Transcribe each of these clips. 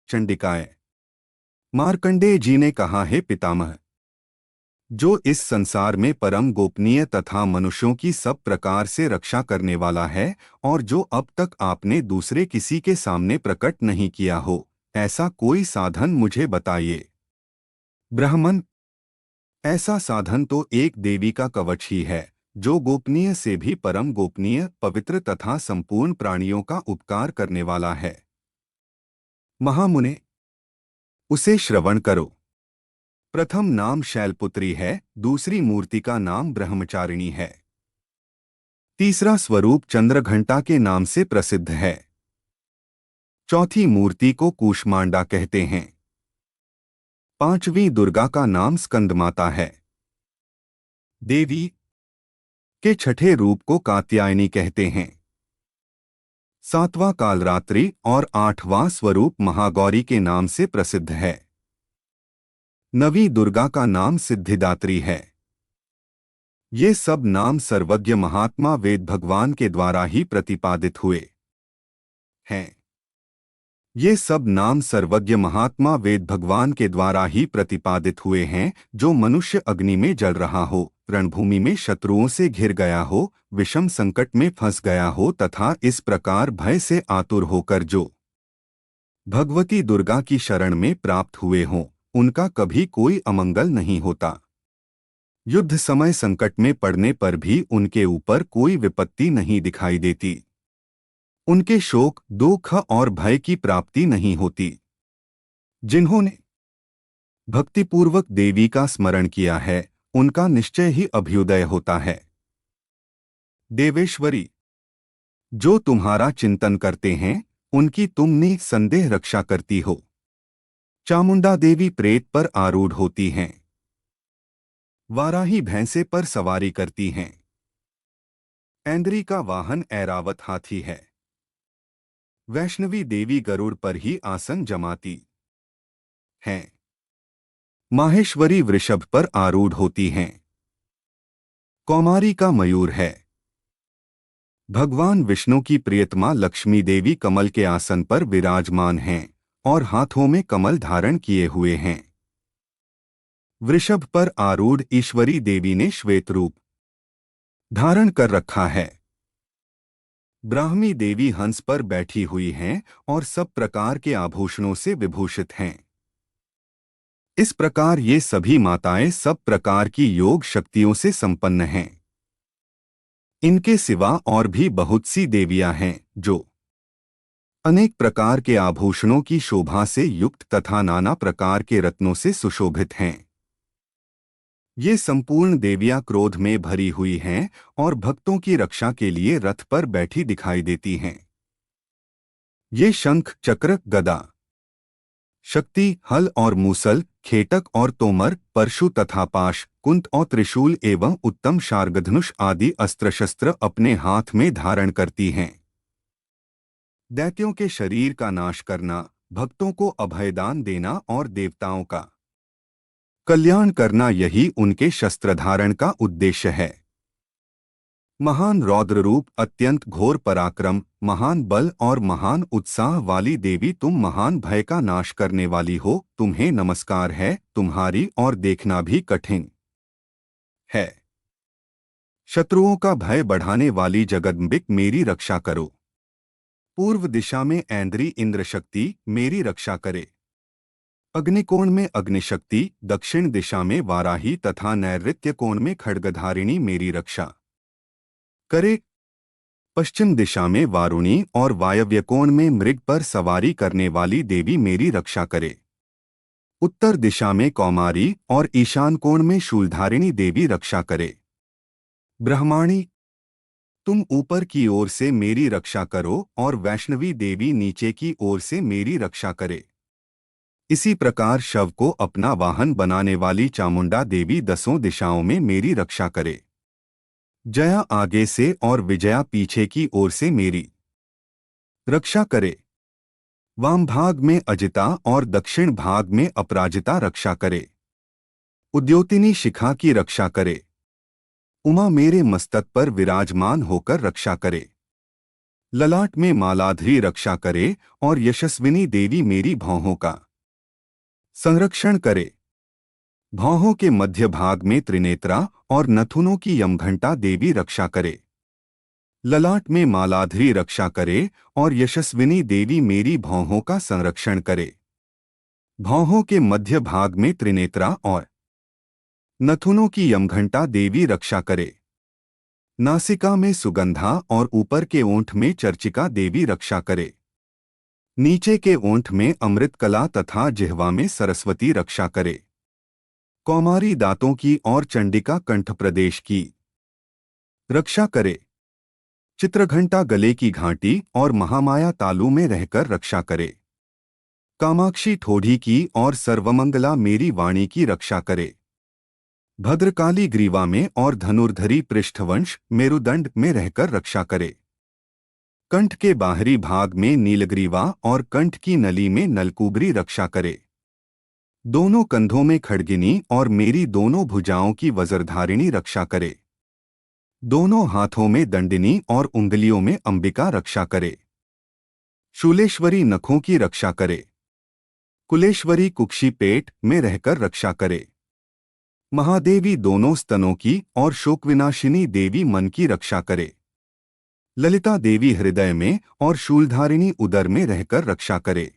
चंडिकाय। मार्कंडेय जी ने कहा है पितामह, जो इस संसार में परम गोपनीय तथा मनुष्यों की सब प्रकार से रक्षा करने वाला है और जो अब तक आपने दूसरे किसी के सामने प्रकट नहीं किया हो, ऐसा कोई साधन मुझे बताइए। ब्राह्मण, ऐसा साधन तो एक देवी का कवच ही है, जो गोपनीय से भी परम गोपनीय, पवित्र तथा संपूर्ण प्राणियों का उपकार करने वाला है। महामुने, उसे श्रवण करो। प्रथम नाम शैलपुत्री है, दूसरी मूर्ति का नाम ब्रह्मचारिणी है, तीसरा स्वरूप चंद्रघंटा के नाम से प्रसिद्ध है, चौथी मूर्ति को कूष्मांडा कहते हैं, पांचवी दुर्गा का नाम स्कंदमाता है, देवी के छठे रूप को कात्यायनी कहते हैं, सातवां कालरात्रि और आठवां स्वरूप महागौरी के नाम से प्रसिद्ध है, नवीं दुर्गा का नाम सिद्धिदात्री है। ये सब नाम सर्वज्ञ महात्मा वेद भगवान के द्वारा ही प्रतिपादित हुए हैं। ये सब नाम सर्वज्ञ महात्मा वेद भगवान के द्वारा ही प्रतिपादित हुए हैं। जो मनुष्य अग्नि में जल रहा हो, रणभूमि में शत्रुओं से घिर गया हो, विषम संकट में फंस गया हो तथा इस प्रकार भय से आतुर होकर जो भगवती दुर्गा की शरण में प्राप्त हुए हों, उनका कभी कोई अमंगल नहीं होता। युद्ध समय संकट में पड़ने पर भी उनके ऊपर कोई विपत्ति नहीं दिखाई देती। उनके शोक, दुख और भय की प्राप्ति नहीं होती। जिन्होंने भक्तिपूर्वक देवी का स्मरण किया है, उनका निश्चय ही अभ्युदय होता है। देवेश्वरी, जो तुम्हारा चिंतन करते हैं, उनकी तुम निसंदेह रक्षा करती हो। चामुंडा देवी प्रेत पर आरूढ़ होती हैं, वाराही भैंसे पर सवारी करती हैं, ऐन्द्री का वाहन ऐरावत हाथी है, वैष्णवी देवी गरुड़ पर ही आसन जमाती हैं, माहेश्वरी वृषभ पर आरूढ़ होती हैं, कौमारी का मयूर है। भगवान विष्णु की प्रियतमा लक्ष्मी देवी कमल के आसन पर विराजमान हैं और हाथों में कमल धारण किए हुए हैं। वृषभ पर आरूढ़ ईश्वरी देवी ने श्वेत रूप धारण कर रखा है। ब्राह्मी देवी हंस पर बैठी हुई हैं और सब प्रकार के आभूषणों से विभूषित हैं। इस प्रकार ये सभी माताएं सब प्रकार की योग शक्तियों से संपन्न हैं। इनके सिवा और भी बहुत सी देवियां हैं, जो अनेक प्रकार के आभूषणों की शोभा से युक्त तथा नाना प्रकार के रत्नों से सुशोभित हैं। ये संपूर्ण देवियां क्रोध में भरी हुई हैं और भक्तों की रक्षा के लिए रथ पर बैठी दिखाई देती हैं। ये शंख, चक्र, गदा, शक्ति, हल और मूसल, खेटक और तोमर, परशु तथा पाश, कुंत और त्रिशूल एवं उत्तम शार्गधनुष आदि अस्त्र शस्त्र अपने हाथ में धारण करती हैं। दैत्यों के शरीर का नाश करना, भक्तों को अभयदान देना और देवताओं का कल्याण करना, यही उनके शस्त्र धारण का उद्देश्य है। महान रौद्र रूप, अत्यंत घोर पराक्रम, महान बल और महान उत्साह वाली देवी, तुम महान भय का नाश करने वाली हो। तुम्हें नमस्कार है, तुम्हारी और देखना भी कठिन है। शत्रुओं का भय बढ़ाने वाली जगदम्बिक, मेरी रक्षा करो। पूर्व दिशा में ऐन्द्री इंद्र शक्ति, मेरी रक्षा करे। अग्निकोण में अग्निशक्ति, दक्षिण दिशा में वाराही तथा नैऋत्य कोण में खड्गधारिणी मेरी रक्षा करे। पश्चिम दिशा में वारुणी और वायव्य कोण में मृग पर सवारी करने वाली देवी मेरी रक्षा करे। उत्तर दिशा में कौमारी और ईशान कोण में शूलधारिणी देवी रक्षा करे। ब्रह्माणी, तुम ऊपर की ओर से मेरी रक्षा करो और वैष्णवी देवी नीचे की ओर से मेरी रक्षा करे। इसी प्रकार शव को अपना वाहन बनाने वाली चामुंडा देवी दसों दिशाओं में मेरी रक्षा करे। जया आगे से और विजया पीछे की ओर से मेरी रक्षा करे। वाम भाग में अजिता और दक्षिण भाग में अपराजिता रक्षा करे। उद्योतिनी शिखा की रक्षा करे। उमा मेरे मस्तक पर विराजमान होकर रक्षा करे। ललाट में मालाधरी रक्षा करे और यशस्विनी देवी मेरी भौहों का संरक्षण करे। भौहों के मध्य भाग में त्रिनेत्रा और नथुनों की यमघंटा देवी रक्षा करे। ललाट में मालाधरी रक्षा करे और यशस्विनी देवी मेरी भौहों का संरक्षण करे। भौहों के मध्य भाग में त्रिनेत्रा और नथुनों की यमघंटा देवी रक्षा करे। नासिका में सुगंधा और ऊपर के ओंठ में चर्चिका देवी रक्षा करे। नीचे के ओंठ में अमृतकला तथा जिह्वा में सरस्वती रक्षा करे। कौमारी दांतों की और चंडिका कंठ प्रदेश की रक्षा करे। चित्रघंटा गले की घाटी और महामाया तालु में रहकर रक्षा करे। कामाक्षी ठोड़ी की और सर्वमंगला मेरी वाणी की रक्षा करे। भद्रकाली ग्रीवा में और धनुर्धरी पृष्ठवंश मेरुदंड में रहकर रक्षा करे। कंठ के बाहरी भाग में नीलग्रीवा और कंठ की नली में नलकूबरी रक्षा करे। दोनों कंधों में खड्गिनी और मेरी दोनों भुजाओं की वज्रधारिणी रक्षा करे। दोनों हाथों में दंडिनी और उंगलियों में अंबिका रक्षा करे। शूलेश्वरी नखों की रक्षा करे। कुलेश्वरी कुक्षी पेट में रहकर रक्षा करे। महादेवी दोनों स्तनों की और शोकविनाशिनी देवी मन की रक्षा करे। ललिता देवी हृदय में और शूलधारिणी उदर में रहकर रक्षा करे।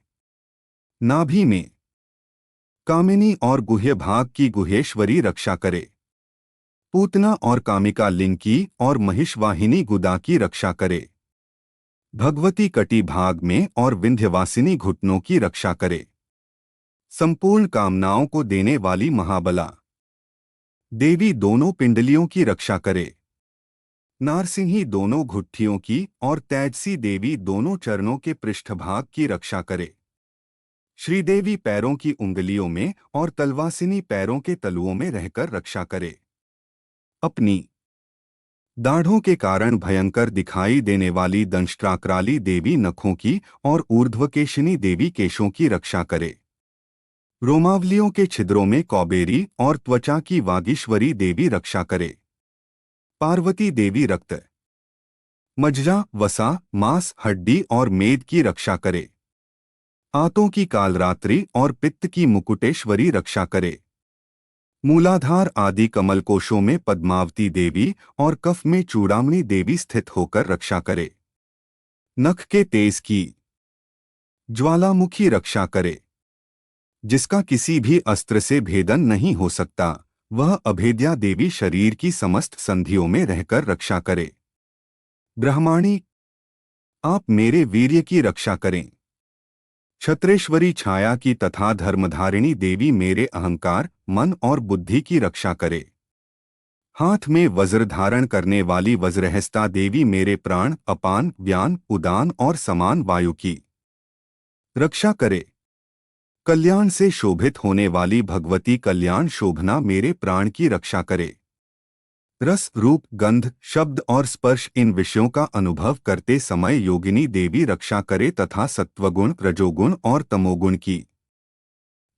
नाभि में कामिनी और गुह्य भाग की गुहेश्वरी रक्षा करे। पूतना और कामिका लिंग की और महिषवाहिनी गुदा की रक्षा करे। भगवती कटी भाग में और विंध्यवासिनी घुटनों की रक्षा करे। संपूर्ण कामनाओं को देने वाली महाबला देवी दोनों पिंडलियों की रक्षा करे। नारसिंही दोनों घुट्ठियों की और तेजसी देवी दोनों चरणों के पृष्ठभाग की रक्षा करे। श्रीदेवी पैरों की उंगलियों में और तलवासिनी पैरों के तलुओं में रहकर रक्षा करे। अपनी दाढ़ों के कारण भयंकर दिखाई देने वाली दंष्ट्राकराली देवी नखों की और ऊर्ध्वकेशिनी देवी केशों की रक्षा करे। रोमावलियों के छिद्रों में कौबेरी और त्वचा की वागीश्वरी देवी रक्षा करे। पार्वती देवी रक्त, मज्जा, वसा, मांस, हड्डी और मेद की रक्षा करे। आंतों की कालरात्रि और पित्त की मुकुटेश्वरी रक्षा करे। मूलाधार आदि कमल कोशों में पद्मावती देवी और कफ में चूड़ामणि देवी स्थित होकर रक्षा करे। नख के तेज की ज्वालामुखी रक्षा करे। जिसका किसी भी अस्त्र से भेदन नहीं हो सकता, वह अभेद्या देवी शरीर की समस्त संधियों में रहकर रक्षा करे। ब्रह्माणी, आप मेरे वीर्य की रक्षा करें। क्षत्रेश्वरी छाया की तथा धर्मधारिणी देवी मेरे अहंकार, मन और बुद्धि की रक्षा करे। हाथ में वज्र धारण करने वाली वज्रहस्ता देवी मेरे प्राण, अपान, व्यान, उदान और समान वायु की रक्षा करे। कल्याण से शोभित होने वाली भगवती कल्याण शोभना मेरे प्राण की रक्षा करे। रस, रूप, गंध, शब्द और स्पर्श इन विषयों का अनुभव करते समय योगिनी देवी रक्षा करे तथा सत्वगुण, रजोगुण और तमोगुण की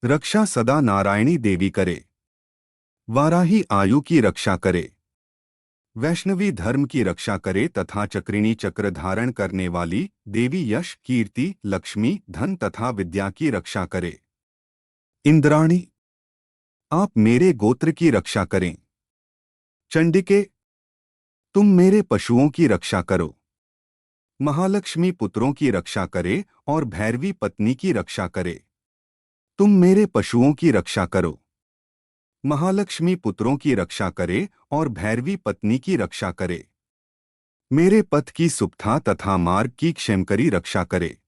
रक्षा सदा नारायणी देवी करे। वाराही आयु की रक्षा करे। वैष्णवी धर्म की रक्षा करे तथा चक्रिणी चक्र धारण करने वाली देवी यश, कीर्ति, लक्ष्मी, धन तथा विद्या की रक्षा करे। इंद्राणी, आप मेरे गोत्र की रक्षा करें। चंडिके, तुम मेरे पशुओं की रक्षा करो। महालक्ष्मी पुत्रों की रक्षा करे और भैरवी पत्नी की रक्षा करे। तुम मेरे पशुओं की रक्षा करो। महालक्ष्मी पुत्रों की रक्षा करे और भैरवी पत्नी की रक्षा करे। मेरे पथ की सुप्था तथा मार्ग की क्षेमकरी रक्षा करे।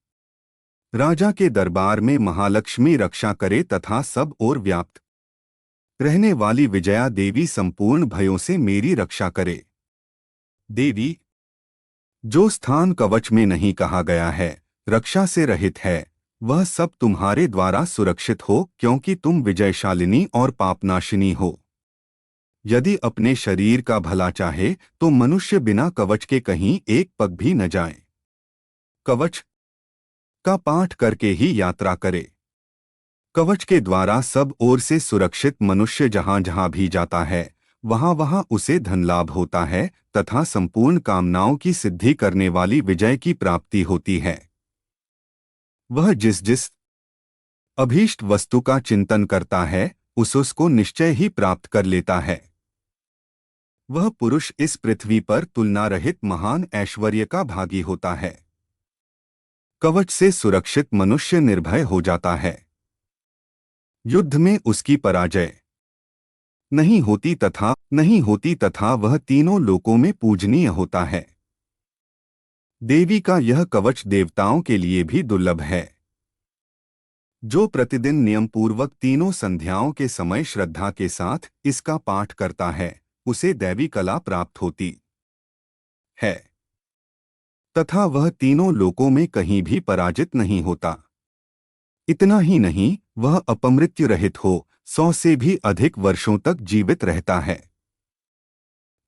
राजा के दरबार में महालक्ष्मी रक्षा करे तथा सब ओर व्याप्त रहने वाली विजया देवी संपूर्ण भयों से मेरी रक्षा करे। देवी, जो स्थान कवच में नहीं कहा गया है, रक्षा से रहित है, वह सब तुम्हारे द्वारा सुरक्षित हो, क्योंकि तुम विजयशालिनी और पापनाशिनी हो। यदि अपने शरीर का भला चाहे तो मनुष्य बिना कवच के कहीं एक पग भी न जाए। कवच का पाठ करके ही यात्रा करे। कवच के द्वारा सब ओर से सुरक्षित मनुष्य जहां जहां भी जाता है, वहां वहां उसे धन लाभ होता है तथा संपूर्ण कामनाओं की सिद्धि करने वाली विजय की प्राप्ति होती है। वह जिस जिस अभीष्ट वस्तु का चिंतन करता है उसको निश्चय ही प्राप्त कर लेता है। वह पुरुष इस पृथ्वी पर तुलना रहित महान ऐश्वर्य का भागी होता है। कवच से सुरक्षित मनुष्य निर्भय हो जाता है। युद्ध में उसकी पराजय नहीं होती तथा वह तीनों लोकों में पूजनीय होता है। देवी का यह कवच देवताओं के लिए भी दुर्लभ है। जो प्रतिदिन नियम पूर्वक तीनों संध्याओं के समय श्रद्धा के साथ इसका पाठ करता है उसे दैवी कला प्राप्त होती है तथा वह तीनों लोकों में कहीं भी पराजित नहीं होता। इतना ही नहीं, वह अपमृत्यु रहित हो 100 से भी अधिक वर्षों तक जीवित रहता है।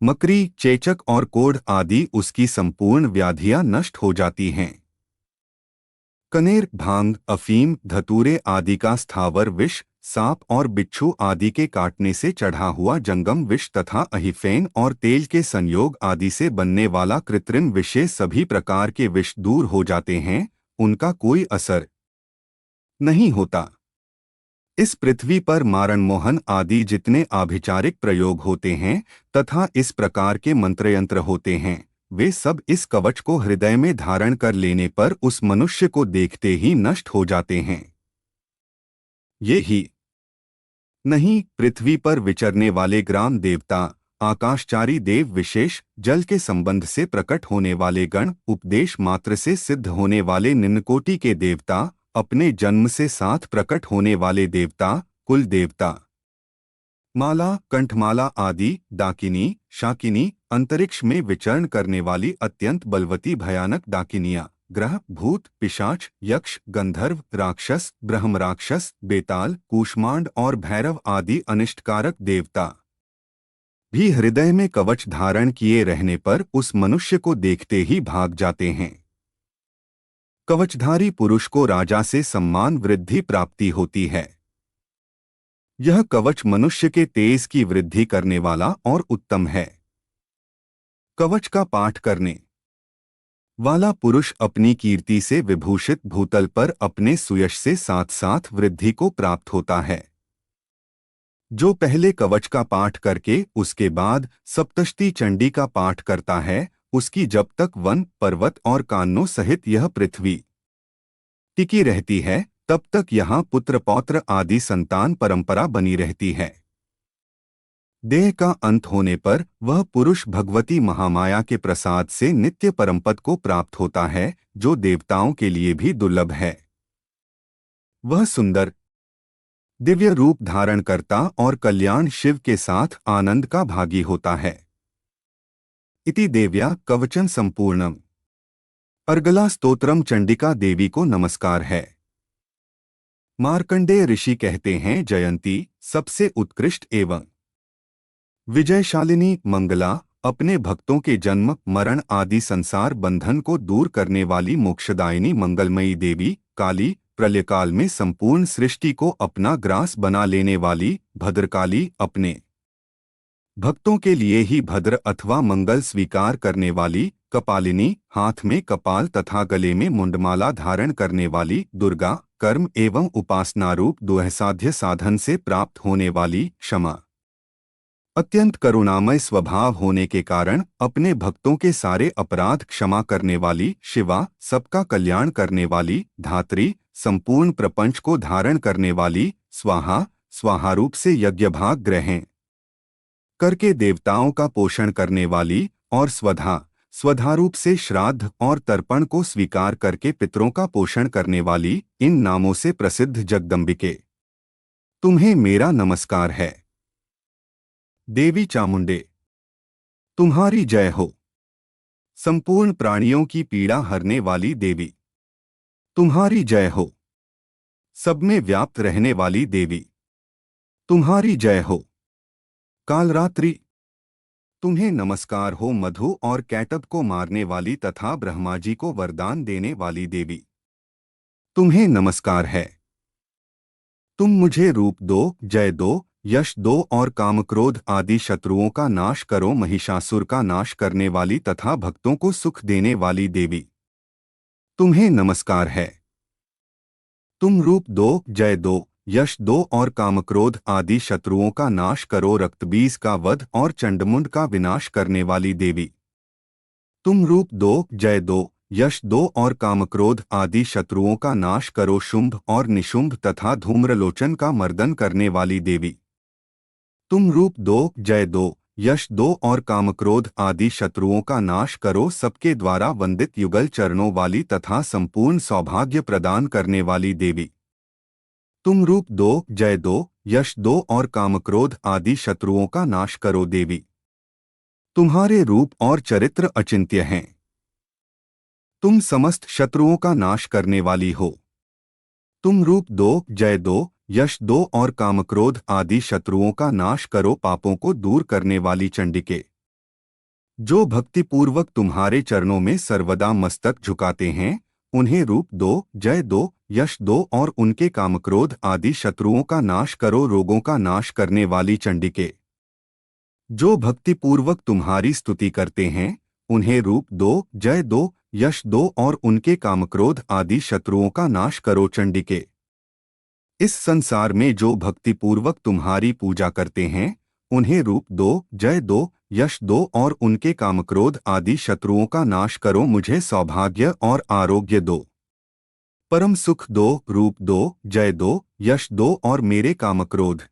मकरी, चेचक और कोढ़ आदि उसकी संपूर्ण व्याधियां नष्ट हो जाती हैं। कनेर, भांग, अफीम, धतूरे आदि का स्थावर विष, सांप और बिच्छू आदि के काटने से चढ़ा हुआ जंगम विष तथा अहिफेन और तेल के संयोग आदि से बनने वाला कृत्रिम विषय सभी प्रकार के विष दूर हो जाते हैं, उनका कोई असर नहीं होता। इस पृथ्वी पर मारण मोहन आदि जितने आभिचारिक प्रयोग होते हैं तथा इस प्रकार के मंत्रयंत्र होते हैं वे सब इस कवच को हृदय में धारण कर लेने पर उस मनुष्य को देखते ही नष्ट हो जाते हैं। ये ही नहीं, पृथ्वी पर विचरने वाले ग्राम देवता, आकाशचारी देव विशेष, जल के संबंध से प्रकट होने वाले गण, उपदेश मात्र से सिद्ध होने वाले निम्नकोटि के देवता, अपने जन्म से साथ प्रकट होने वाले देवता, कुल देवता, माला, कंठमाला आदि, डाकिनी, शाकिनी, अंतरिक्ष में विचरण करने वाली अत्यंत बलवती भयानक डाकिनियां, ग्रह, भूत, पिशाच, यक्ष, गंधर्व, राक्षस, ब्रह्मराक्षस, बेताल, कूष्मांड और भैरव आदि अनिष्टकारक देवता भी हृदय में कवच धारण किए रहने पर उस मनुष्य को देखते ही भाग जाते हैं। कवचधारी पुरुष को राजा से सम्मान वृद्धि प्राप्ति होती है। यह कवच मनुष्य के तेज की वृद्धि करने वाला और उत्तम है। कवच का पाठ करने वाला पुरुष अपनी कीर्ति से विभूषित भूतल पर अपने सुयश से साथ साथ वृद्धि को प्राप्त होता है। जो पहले कवच का पाठ करके उसके बाद सप्तशती चंडी का पाठ करता है उसकी जब तक वन, पर्वत और कान्नों सहित यह पृथ्वी टिकी रहती है तब तक यहाँ पुत्र पौत्र आदि संतान परंपरा बनी रहती है। देह का अंत होने पर वह पुरुष भगवती महामाया के प्रसाद से नित्य परमपद को प्राप्त होता है जो देवताओं के लिए भी दुर्लभ है। वह सुंदर दिव्य रूप धारण करता और कल्याण शिव के साथ आनंद का भागी होता है। इति देव्या कवचन संपूर्णम। अर्गला स्तोत्रम चंडिका देवी को नमस्कार है। मार्कंडेय ऋषि कहते हैं, जयंती सबसे उत्कृष्ट एवं विजयशालिनी मंगला, अपने भक्तों के जन्म मरण आदि संसार बंधन को दूर करने वाली मोक्षदायिनी मंगलमयी देवी, काली, प्रलयकाल में संपूर्ण सृष्टि को अपना ग्रास बना लेने वाली भद्रकाली, अपने भक्तों के लिए ही भद्र अथवा मंगल स्वीकार करने वाली कपालिनी, हाथ में कपाल तथा गले में मुंडमाला धारण करने वाली दुर्गा, कर्म एवं उपासनारूप दुःसाध्य साधन से प्राप्त होने वाली क्षमा, अत्यंत करुणामय स्वभाव होने के कारण अपने भक्तों के सारे अपराध क्षमा करने वाली शिवा, सबका कल्याण करने वाली धात्री, संपूर्ण प्रपंच को धारण करने वाली स्वाहा, स्वाहारूप से यज्ञभाग ग्रहण करके देवताओं का पोषण करने वाली और स्वधा, स्वधारूप से श्राद्ध और तर्पण को स्वीकार करके पितरों का पोषण करने वाली, इन नामों से प्रसिद्ध जगदम्बिके, तुम्हें मेरा नमस्कार है। देवी चामुंडे, तुम्हारी जय हो। संपूर्ण प्राणियों की पीड़ा हरने वाली देवी, तुम्हारी जय हो। सब में व्याप्त रहने वाली देवी, तुम्हारी जय हो। कालरात्रि, तुम्हें नमस्कार हो। मधु और कैटब को मारने वाली तथा ब्रह्मा जी को वरदान देने वाली देवी, तुम्हें नमस्कार है। तुम मुझे रूप दो, जय दो, यश दो और कामक्रोध आदि शत्रुओं का नाश करो, महिषासुर का नाश करने वाली तथा भक्तों को सुख देने वाली देवी, तुम्हें नमस्कार है। तुम रूप दो, जय दो, यश दो और कामक्रोध आदि शत्रुओं का नाश करो, रक्तबीज का वध और चंडमुंड का विनाश करने वाली देवी, तुम रूप दो, जय दो, यश दो और कामक्रोध आदि शत्रुओं का नाश करो, शुंभ और निशुंभ तथा धूम्रलोचन का मर्दन करने वाली देवी, तुम रूप दो, जय दो, यश दो और कामक्रोध आदि शत्रुओं का नाश करो, सबके द्वारा वंदित युगल चरणों वाली तथा संपूर्ण सौभाग्य प्रदान करने वाली देवी, तुम रूप दो, जय दो, यश दो और कामक्रोध आदि शत्रुओं का नाश करो देवी, तुम्हारे रूप और चरित्र अचिंत्य हैं। तुम समस्त शत्रुओं का नाश करने वाली हो। तुम रूप दो, जय दो, यश दो और कामक्रोध आदि शत्रुओं का नाश करो, पापों को दूर करने वाली चंडिके, जो भक्तिपूर्वक तुम्हारे चरणों में सर्वदा मस्तक झुकाते हैं, उन्हें रूप दो, जय दो, यश दो और उनके कामक्रोध आदि शत्रुओं का नाश करो, रोगों का नाश करने वाली चंडिके, जो भक्तिपूर्वक तुम्हारी स्तुति करते हैं, उन्हें रूप दो, जय दो, यश दो और उनके कामक्रोध आदि शत्रुओं का नाश करो चंडिके। इस संसार में जो भक्तिपूर्वक तुम्हारी पूजा करते हैं, उन्हें रूप दो, जय दो, यश दो और उनके कामक्रोध आदि शत्रुओं का नाश करो, मुझे सौभाग्य और आरोग्य दो, परम सुख दो, रूप दो, जय दो, यश दो और मेरे कामक्रोध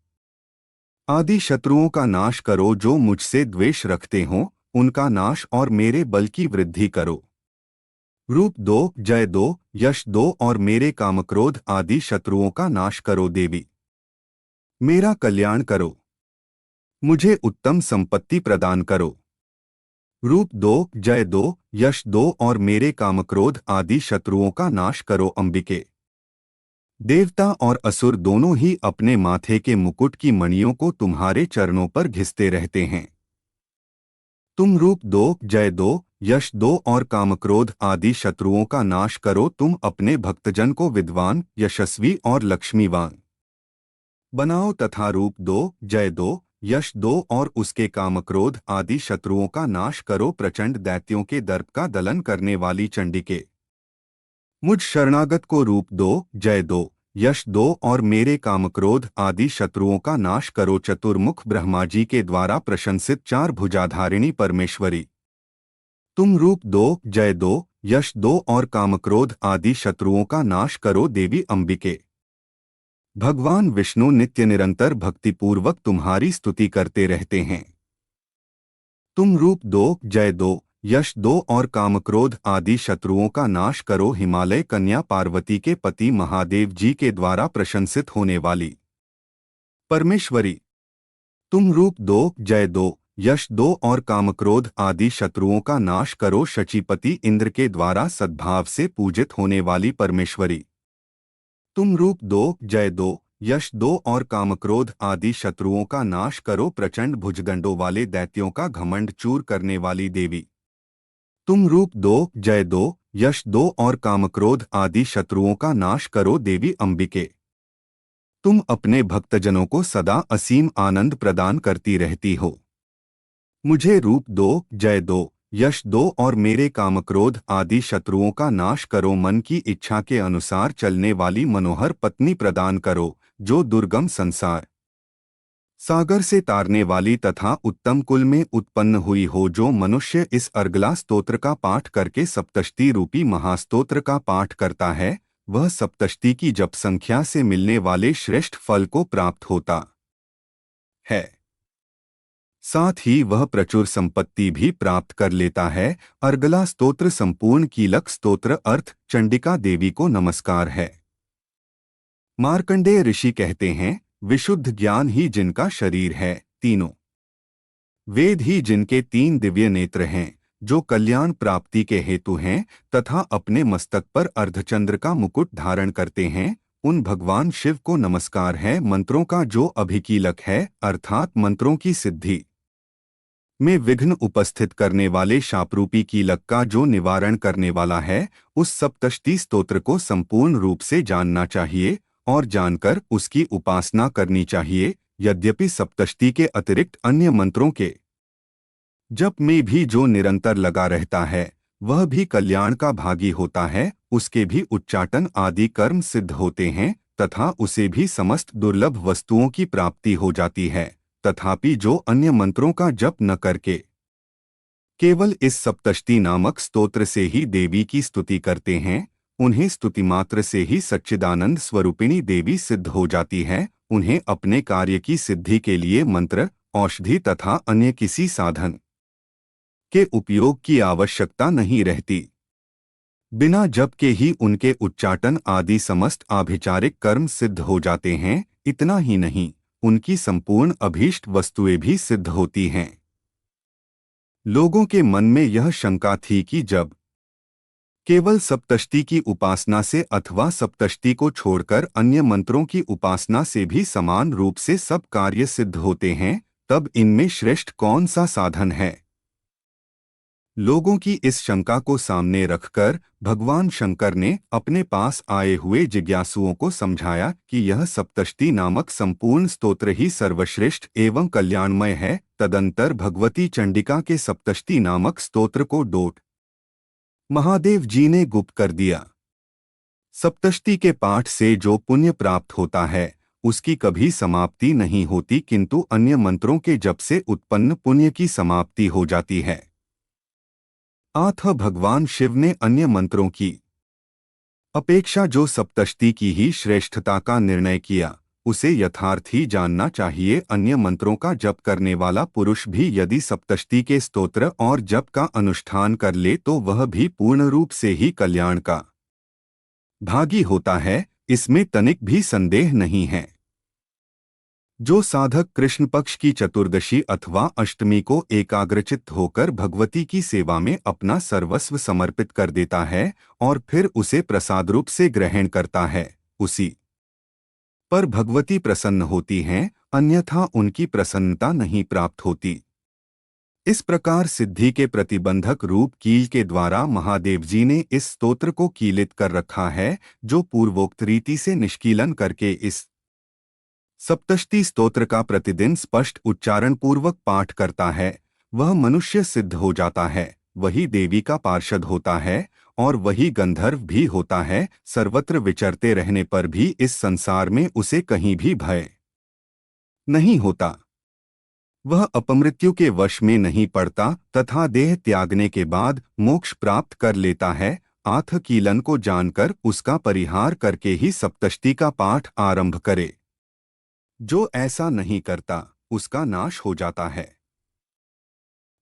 आदि शत्रुओं का नाश करो, जो मुझसे द्वेष रखते हों, उनका नाश और मेरे बल की वृद्धि करो। रूप दो, जय दो, यश दो और मेरे कामक्रोध आदि शत्रुओं का नाश करो देवी, मेरा कल्याण करो, मुझे उत्तम संपत्ति प्रदान करो। रूप दो, जय दो, यश दो और मेरे कामक्रोध आदि शत्रुओं का नाश करो अंबिके। देवता और असुर दोनों ही अपने माथे के मुकुट की मणियों को तुम्हारे चरणों पर घिसते रहते हैं। तुम रूप दो, जय दो, यश दो और कामक्रोध आदि शत्रुओं का नाश करो, तुम अपने भक्तजन को विद्वान, यशस्वी और लक्ष्मीवान बनाओ तथा रूप दो, जय दो, यश दो और उसके कामक्रोध आदि शत्रुओं का नाश करो, प्रचंड दैत्यों के दर्प का दलन करने वाली चंडिके, मुझ शरणागत को रूप दो, जय दो, यश दो और मेरे कामक्रोध आदि शत्रुओं का नाश करो, चतुर्मुख ब्रह्मा जी के द्वारा प्रशंसित चार भुजाधारिणी परमेश्वरी, तुम रूप दो, जय दो, यश दो और कामक्रोध आदि शत्रुओं का नाश करो देवी अंबिके। भगवान विष्णु नित्य निरंतर भक्तिपूर्वक तुम्हारी स्तुति करते रहते हैं। तुम रूप दो, जय दो, यश दो और कामक्रोध आदि शत्रुओं का नाश करो, हिमालय कन्या पार्वती के पति महादेव जी के द्वारा प्रशंसित होने वाली परमेश्वरी, तुम रूप दो, जय दो, यश दो और कामक्रोध आदि शत्रुओं का नाश करो, शचीपति इंद्र के द्वारा सद्भाव से पूजित होने वाली परमेश्वरी, तुम रूप दो, जय दो, यश दो और कामक्रोध आदि शत्रुओं का नाश करो, प्रचंड भुजदंडों वाले दैत्यों का घमंड चूर करने वाली देवी, तुम रूप दो, जय दो, यश दो और कामक्रोध आदि शत्रुओं का नाश करो देवी अंबिके। तुम अपने भक्तजनों को सदा असीम आनंद प्रदान करती रहती हो। मुझे रूप दो, जय दो, यश दो और मेरे कामक्रोध आदि शत्रुओं का नाश करो, मन की इच्छा के अनुसार चलने वाली मनोहर पत्नी प्रदान करो, जो दुर्गम संसार सागर से तारने वाली तथा उत्तम कुल में उत्पन्न हुई हो, जो मनुष्य इस अर्गला स्तोत्र का पाठ करके सप्तष्टि रूपी महास्तोत्र का पाठ करता है, वह सप्तष्टि की जप संख्या से मिलने वाले श्रेष्ठ फल को प्राप्त होता है। साथ ही वह प्रचुर संपत्ति भी प्राप्त कर लेता है। अर्गला स्तोत्र संपूर्ण कीलक स्तोत्र अर्थ चंडिका देवी को नमस्कार है। मार्कंडेय ऋषि कहते हैं, विशुद्ध ज्ञान ही जिनका शरीर है, तीनों वेद ही जिनके तीन दिव्य नेत्र हैं, जो कल्याण प्राप्ति के हेतु हैं तथा अपने मस्तक पर अर्धचंद्र का मुकुट धारण करते हैं, उन भगवान शिव को नमस्कार है। मंत्रों का जो अभिकीलक है, अर्थात मंत्रों की सिद्धि में विघ्न उपस्थित करने वाले शापरूपी कीलक का जो निवारण करने वाला है, उस सप्तष्टि स्तोत्र को संपूर्ण रूप से जानना चाहिए और जानकर उसकी उपासना करनी चाहिए। यद्यपि सप्तष्टि के अतिरिक्त अन्य मंत्रों के जप में भी जो निरंतर लगा रहता है वह भी कल्याण का भागी होता है, उसके भी उच्चाटन आदि कर्म सिद्ध होते हैं तथा उसे भी समस्त दुर्लभ वस्तुओं की प्राप्ति हो जाती है। तथापि जो अन्य मंत्रों का जप न करके केवल इस सप्तष्टि नामक स्तोत्र से ही देवी की स्तुति करते हैं, उन्हें स्तुति मात्र से ही सच्चिदानंद स्वरूपिणी देवी सिद्ध हो जाती है। उन्हें अपने कार्य की सिद्धि के लिए मंत्र, औषधि तथा अन्य किसी साधन के उपयोग की आवश्यकता नहीं रहती। बिना जप के ही उनके उच्चाटन आदि समस्त आभिचारिक कर्म सिद्ध हो जाते हैं। इतना ही नहीं, उनकी संपूर्ण अभीष्ट वस्तुएं भी सिद्ध होती हैं। लोगों के मन में यह शंका थी कि जब केवल सप्तष्टि की उपासना से अथवा सप्तष्टि को छोड़कर अन्य मंत्रों की उपासना से भी समान रूप से सब कार्य सिद्ध होते हैं, तब इनमें श्रेष्ठ कौन सा साधन है। लोगों की इस शंका को सामने रखकर भगवान शंकर ने अपने पास आए हुए जिज्ञासुओं को समझाया कि यह सप्तष्टि नामक संपूर्ण स्तोत्र ही सर्वश्रेष्ठ एवं कल्याणमय है। तदंतर भगवती चंडिका के सप्तष्टि नामक स्तोत्र को डॉट महादेव जी ने गुप्त कर दिया। सप्तष्टि के पाठ से जो पुण्य प्राप्त होता है उसकी कभी समाप्ति नहीं होती, किंतु अन्य मंत्रों के जप से उत्पन्न पुण्य की समाप्ति हो जाती है। अतः भगवान शिव ने अन्य मंत्रों की अपेक्षा जो सप्तष्टि की ही श्रेष्ठता का निर्णय किया, उसे यथार्थ ही जानना चाहिए। अन्य मंत्रों का जप करने वाला पुरुष भी यदि सप्तष्टि के स्तोत्र और जप का अनुष्ठान कर ले तो वह भी पूर्ण रूप से ही कल्याण का भागी होता है, इसमें तनिक भी संदेह नहीं है। जो साधक कृष्ण पक्ष की चतुर्दशी अथवा अष्टमी को एकाग्रचित्त होकर भगवती की सेवा में अपना सर्वस्व समर्पित कर देता है और फिर उसे प्रसाद रूप से ग्रहण करता है, उसी पर भगवती प्रसन्न होती हैं, अन्यथा उनकी प्रसन्नता नहीं प्राप्त होती। इस प्रकार सिद्धि के प्रतिबंधक रूप कील के द्वारा महादेव जी ने इस स्तोत्र को कीलित कर रखा है। जो पूर्वोक्त रीति से निष्कीलन करके इस सप्तष्टि स्तोत्र का प्रतिदिन स्पष्ट उच्चारण पूर्वक पाठ करता है, वह मनुष्य सिद्ध हो जाता है, वही देवी का पार्षद होता है और वही गंधर्व भी होता है। सर्वत्र विचरते रहने पर भी इस संसार में उसे कहीं भी भय नहीं होता। वह अपमृत्यु के वश में नहीं पड़ता तथा देह त्यागने के बाद मोक्ष प्राप्त कर लेता है। आथ कीलन को जानकर उसका परिहार करके ही सप्तष्टि का पाठ आरंभ करे। जो ऐसा नहीं करता उसका नाश हो जाता है।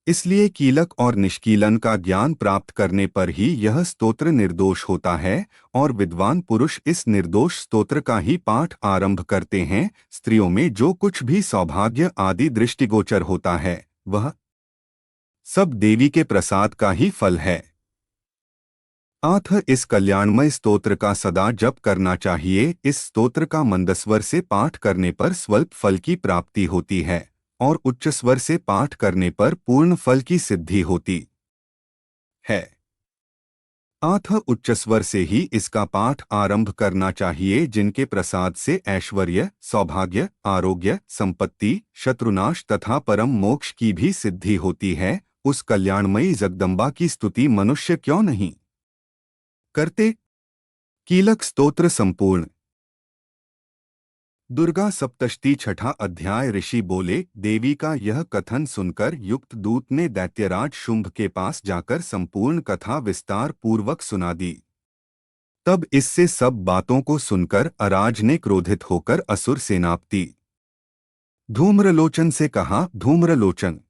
इसलिए कीलक और निष्कीलन का ज्ञान प्राप्त करने पर ही यह स्तोत्र निर्दोष होता है और विद्वान पुरुष इस निर्दोष स्तोत्र का ही पाठ आरंभ करते हैं। स्त्रियों में जो कुछ भी सौभाग्य आदि दृष्टिगोचर होता है वह सब देवी के प्रसाद का ही फल है। अतः इस कल्याणमय स्तोत्र का सदा जप करना चाहिए। इस स्तोत्र का मंदस्वर से पाठ करने पर स्वल्प फल की प्राप्ति होती है और उच्च स्वर से पाठ करने पर पूर्ण फल की सिद्धि होती है। अतः उच्च स्वर से ही इसका पाठ आरंभ करना चाहिए। जिनके प्रसाद से ऐश्वर्य, सौभाग्य, आरोग्य, संपत्ति, शत्रुनाश तथा परम मोक्ष की भी सिद्धि होती है, उस कल्याणमयी जगदम्बा की स्तुति मनुष्य क्यों नहीं करते। कीलक स्तोत्र संपूर्ण। दुर्गा सप्तष्टि छठा अध्याय। ऋषि बोले, देवी का यह कथन सुनकर युक्त दूत ने दैत्यराज शुंभ के पास जाकर संपूर्ण कथा विस्तार पूर्वक सुना दी। तब इससे सब बातों को सुनकर अराज ने क्रोधित होकर असुर सेनापति धूम्रलोचन से कहा, धूम्रलोचन,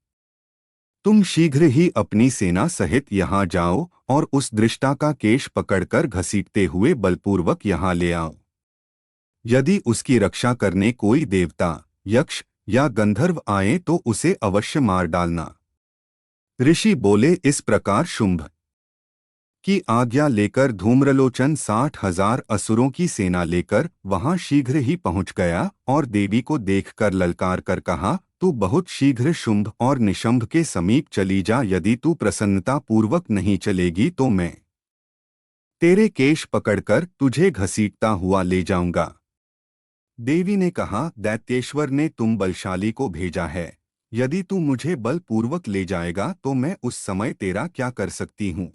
तुम शीघ्र ही अपनी सेना सहित यहाँ जाओ और उस दृष्टा का केश पकड़कर घसीटते हुए बलपूर्वक यहाँ ले आओ। यदि उसकी रक्षा करने कोई देवता, यक्ष या गंधर्व आए तो उसे अवश्य मार डालना। ऋषि बोले, इस प्रकार शुंभ की आज्ञा लेकर धूम्रलोचन 60,000 असुरों की सेना लेकर वहां शीघ्र ही पहुंच गया और देवी को देखकर ललकार कर कहा, तू बहुत शीघ्र शुंभ और निशंभ के समीप चली जा। यदि तू प्रसन्नता पूर्वक नहीं चलेगी तो मैं तेरे केश पकड़कर तुझे घसीटता हुआ ले जाऊंगा। देवी ने कहा, दैत्येश्वर ने तुम बलशाली को भेजा है। यदि तू मुझे बलपूर्वक ले जाएगा तो मैं उस समय तेरा क्या कर सकती हूँ।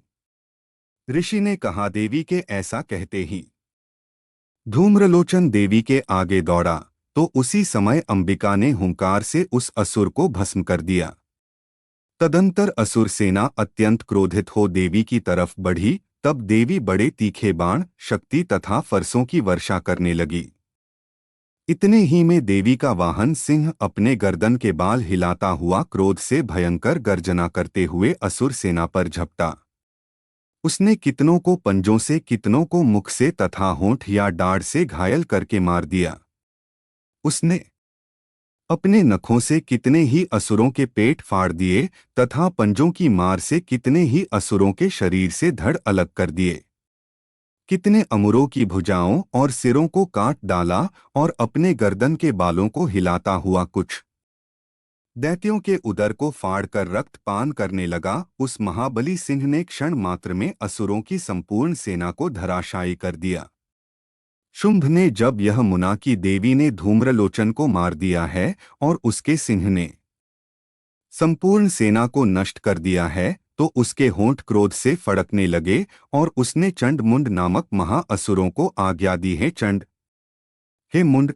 ऋषि ने कहा, देवी के ऐसा कहते ही धूम्रलोचन देवी के आगे दौड़ा, तो उसी समय अंबिका ने हुंकार से उस असुर को भस्म कर दिया। तदंतर असुर सेना अत्यंत क्रोधित हो देवी की तरफ बढ़ी। तब देवी बड़े तीखे बाण, शक्ति तथा फरसों की वर्षा करने लगी। इतने ही में देवी का वाहन सिंह अपने गर्दन के बाल हिलाता हुआ क्रोध से भयंकर गर्जना करते हुए असुर सेना पर झपटा। उसने कितनों को पंजों से, कितनों को मुख से तथा होंठ या डाढ़ से घायल करके मार दिया। उसने अपने नखों से कितने ही असुरों के पेट फाड़ दिए तथा पंजों की मार से कितने ही असुरों के शरीर से धड़ अलग कर दिए। कितने अमुरों की भुजाओं और सिरों को काट डाला और अपने गर्दन के बालों को हिलाता हुआ कुछ दैत्यों के उदर को फाड़कर रक्तपान करने लगा। उस महाबली सिंह ने क्षण मात्र में असुरों की संपूर्ण सेना को धराशायी कर दिया। शुंभ ने जब यह मुना कि देवी ने धूम्रलोचन को मार दिया है और उसके सिंह ने संपूर्ण सेना को नष्ट कर दिया है, तो उसके होंठ क्रोध से फड़कने लगे और उसने चंड-मुंड नामक महाअसुरों को आज्ञा दी है, चंड, हे मुंड,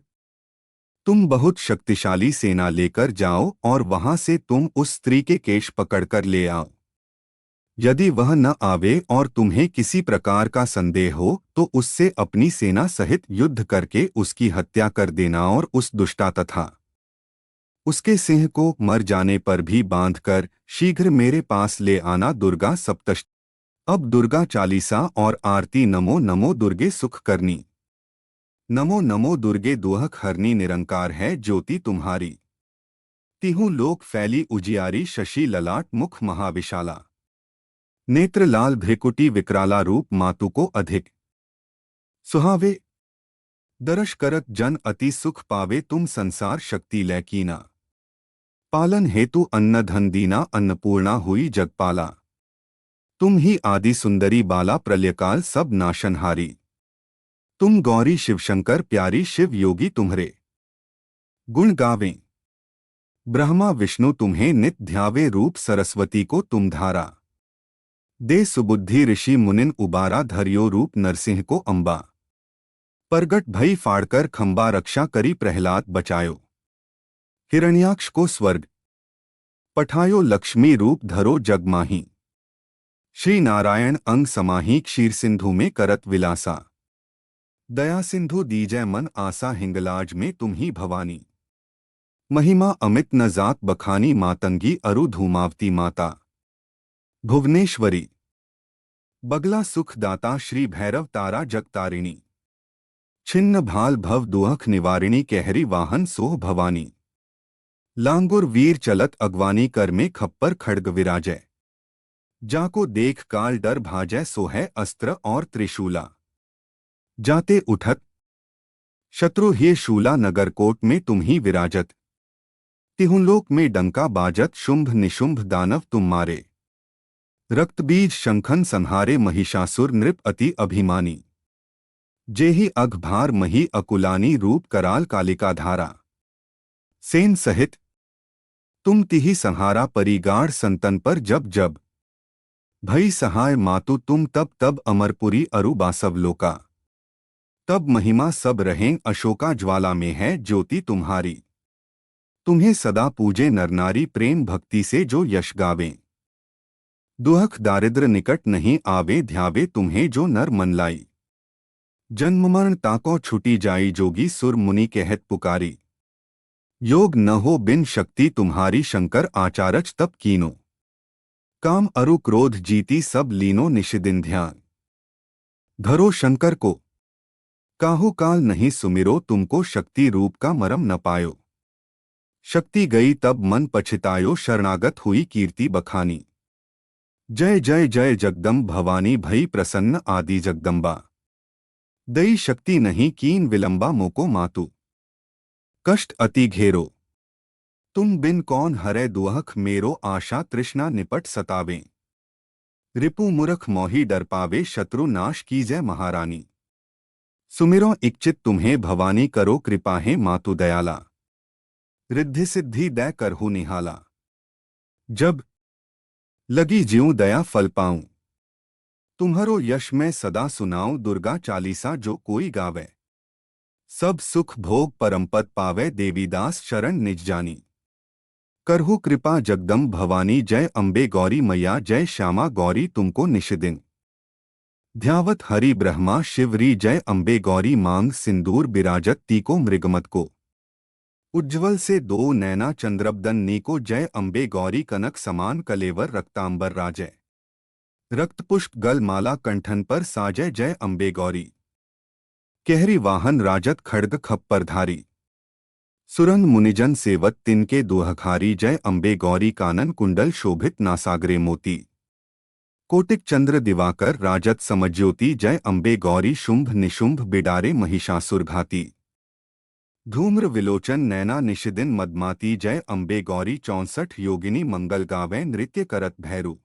तुम बहुत शक्तिशाली सेना लेकर जाओ और वहां से तुम उस स्त्री के केश पकड़कर ले आओ। यदि वह न आवे और तुम्हें किसी प्रकार का संदेह हो तो उससे अपनी सेना सहित युद्ध करके उसकी हत्या कर देना और उस दुष्टा तथा उसके सिंह को मर जाने पर भी बांधकर शीघ्र मेरे पास ले आना। दुर्गा सप्तश। अब दुर्गा चालीसा और आरती। नमो नमो दुर्गे सुख करनी। नमो नमो दुर्गे दुहक हरनी। निरंकार है ज्योति तुम्हारी, तिहु लोक फैली उजियारी। शशि ललाट मुख महाविशाला, नेत्र लाल भ्रिकुटी विकराला। रूप मातु को अधिक सुहावे, दर्श करत जन अति सुख पावे। तुम संसार शक्ति लैकीना, पालन हेतु अन्न धन दीना। अन्नपूर्णा हुई जगपाला, तुम ही आदि सुंदरी बाला। प्रलयकाल सब नाशनहारी, तुम गौरी शिवशंकर प्यारी। शिव योगी तुम्हारे गुण गावें, ब्रह्मा विष्णु तुम्हें नित ध्यावे। रूप सरस्वती को तुम धारा दे सुबुद्धि। ऋषि मुनिन उबारा धरियो। रूप नरसिंह को अंबा परगट भई फाड़कर खंबा। रक्षा करी प्रहलाद बचायो, हिरण्याक्ष को स्वर्ग पठायो। लक्ष्मी रूप धरो जगमाही, श्री नारायण अंग समाही। क्षीर सिंधु में करत विलासा, दया सिंधु दीजय मन आसा। हिंगलाज में तुम ही भवानी, महिमा अमित न जात बखानी। मातंगी अरु धूमावती माता, भुवनेश्वरी बगला सुखदाता। श्री भैरव तारा जगतारिणी, छिन्न भाल भव दुहख निवारिणी। कहरी वाहन सोह भवानी, लांगुर वीर चलत अगवानी। कर में खप्पर खड्ग विराजय, जाको देख काल डर भाजय। सोहै अस्त्र और त्रिशूला, जाते उठत शत्रु ये शूला। नगरकोट में तुम ही विराजत, तिहुलोक में डंका बाजत। शुंभ निशुंभ दानव तुम मारे, रक्तबीज शंखन संहारे। महिषासुर नृप अति अभिमानी, जेहि अघभार मही अकुलानी। रूप कराल कालिका धारा, सेन सहित तुम तिहि संहारा। परिगाढ़ संतन पर जब जब भई सहाय। मातु तुम तब तब अमरपुरी अरु बासवलोका। तब महिमा सब रहें अशोका। ज्वाला में है ज्योति तुम्हारी, तुम्हें सदा पूजे नरनारी। प्रेम भक्ति से जो यश गावें, दुहख दारिद्र निकट नहीं आवे। ध्यावे तुम्हें जो नर मन लाई, जन्म मरण ताको छुटी जाई। जोगी सुर मुनि कहत पुकारी, योग न हो बिन शक्ति तुम्हारी। शंकर आचारच तप कीनो, काम अरु क्रोध जीती। सब लीनो निशिदिन ध्यान धरो। शंकर को काहू काल नहीं सुमिरो। तुमको शक्ति रूप का मरम न पायो, शक्ति गई तब मन पछितायो। शरणागत हुई कीर्ति बखानी, जय जय जय जगदम्ब भवानी। भई प्रसन्न आदि जगदम्बा, दई शक्ति नहीं कीन विलंबा। मोको मातु कष्ट अति घेरो, तुम बिन कौन हरै दुहख मेरो। आशा तृष्णा निपट सतावें, रिपु मूर्ख मोहि डर पावे। शत्रु नाश कीजय महारानी, सुमिरो इच्छित तुम्हें भवानी, करो कृपा है मातु दयाला। रिद्धि सिद्धि दै करहु निहाला। जब लगी ज्यों दया फल पाऊं, तुम्हारो यश मैं सदा सुनाऊं। दुर्गा चालीसा जो कोई गावे, सब सुख भोग परमपद पावे। देवीदास शरण निज जानी, करहु कृपा जगदम्ब भवानी। जय अम्बे गौरी मैया, जय श्यामा गौरी तुमको निशिदिन। ध्यावत हरि ब्रह्मा शिवरी, जय अम्बे गौरी मांग सिंदूर बिराजत तीको मृगमत को। उज्ज्वल से दो नैना चंद्रबदन नीको। जय अम्बे गौरी कनक समान कलेवर रक्तांबर राजय। रक्त पुष्प गल माला कंठन पर साजय। जय अम्बे गौरी केहरी वाहन राजत खड्ग खप्परधारी। सुरन मुनिजन सेवत तिनके दुहखारी। जय अम्बे गौरी कानन कुंडल शोभित नासाग्रे मोती। कोटिक चंद्र दिवाकर राजत समज्योति। जय अम्बे गौरी शुंभ निशुंभ बिडारे महिषासुर घाती। धूम्र विलोचन नैना निशिदिन मदमाती। जय अम्बे गौरी 64 योगिनी मंगल गावें नृत्य करत भैरू।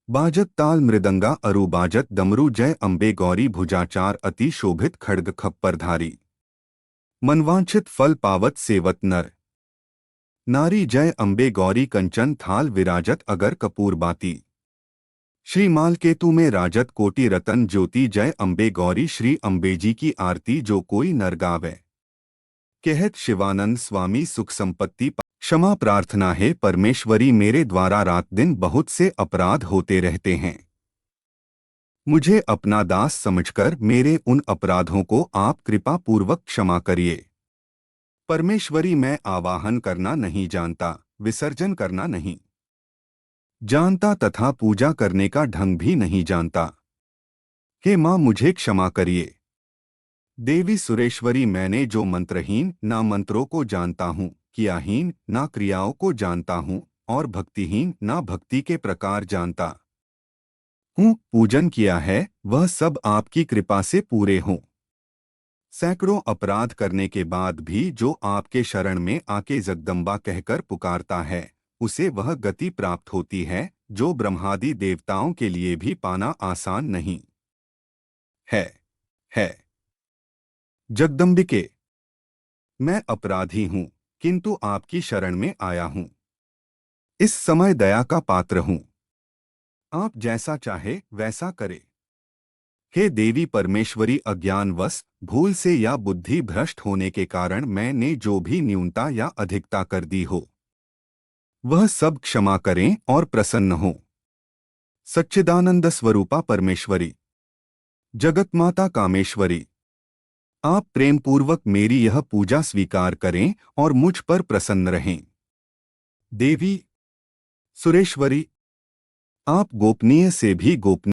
बाजत ताल मृदंगा अरु बाजत डमरू। जय अम्बे गौरी भुजाचार अति शोभित खड्ग खप्परधारी। मनवांछित फल पावत सेवत नर नारी। जय अम्बे गौरी कंचन थाल विराजत अगर कपूर बाती। श्री मालकेतु में राजत कोटि रतन ज्योति। जय अम्बे गौरी श्री अम्बेजी की आरती जो कोई नर गावे। कहत शिवानंद स्वामी सुख संपत्ति क्षमा प्रार्थना है परमेश्वरी, मेरे द्वारा रात दिन बहुत से अपराध होते रहते हैं। मुझे अपना दास समझकर मेरे उन अपराधों को आप कृपा पूर्वक क्षमा करिए। परमेश्वरी, मैं आवाहन करना नहीं जानता, विसर्जन करना नहीं जानता तथा पूजा करने का ढंग भी नहीं जानता। हे माँ, मुझे क्षमा करिए। देवी सुरेश्वरी, मैंने जो मंत्रहीन ना मंत्रों को जानता हूँ, क्रियाहीन ना क्रियाओं को जानता हूँ और भक्तिहीन ना भक्ति के प्रकार जानता हूँ, पूजन किया है, वह सब आपकी कृपा से पूरे हों। सैकड़ों अपराध करने के बाद भी जो आपके शरण में आके जगदम्बा कहकर पुकारता है, उसे वह गति प्राप्त होती है जो ब्रह्मादि देवताओं के लिए भी पाना आसान नहीं है। जगदम्बिके, मैं अपराधी हूँ, किंतु आपकी शरण में आया हूँ। इस समय दया का पात्र हूँ, आप जैसा चाहे वैसा करे। हे देवी परमेश्वरी, अज्ञानवश भूल से या बुद्धि भ्रष्ट होने के कारण मैंने जो भी न्यूनता या अधिकता कर दी हो, वह सब क्षमा करें और प्रसन्न हो। सच्चिदानंद स्वरूपा परमेश्वरी, जगत माता कामेश्वरी, आप प्रेम पूर्वक मेरी यह पूजा स्वीकार करें और मुझ पर प्रसन्न रहें। देवी सुरेश्वरी, आप गोपनीय से भी गोपनीय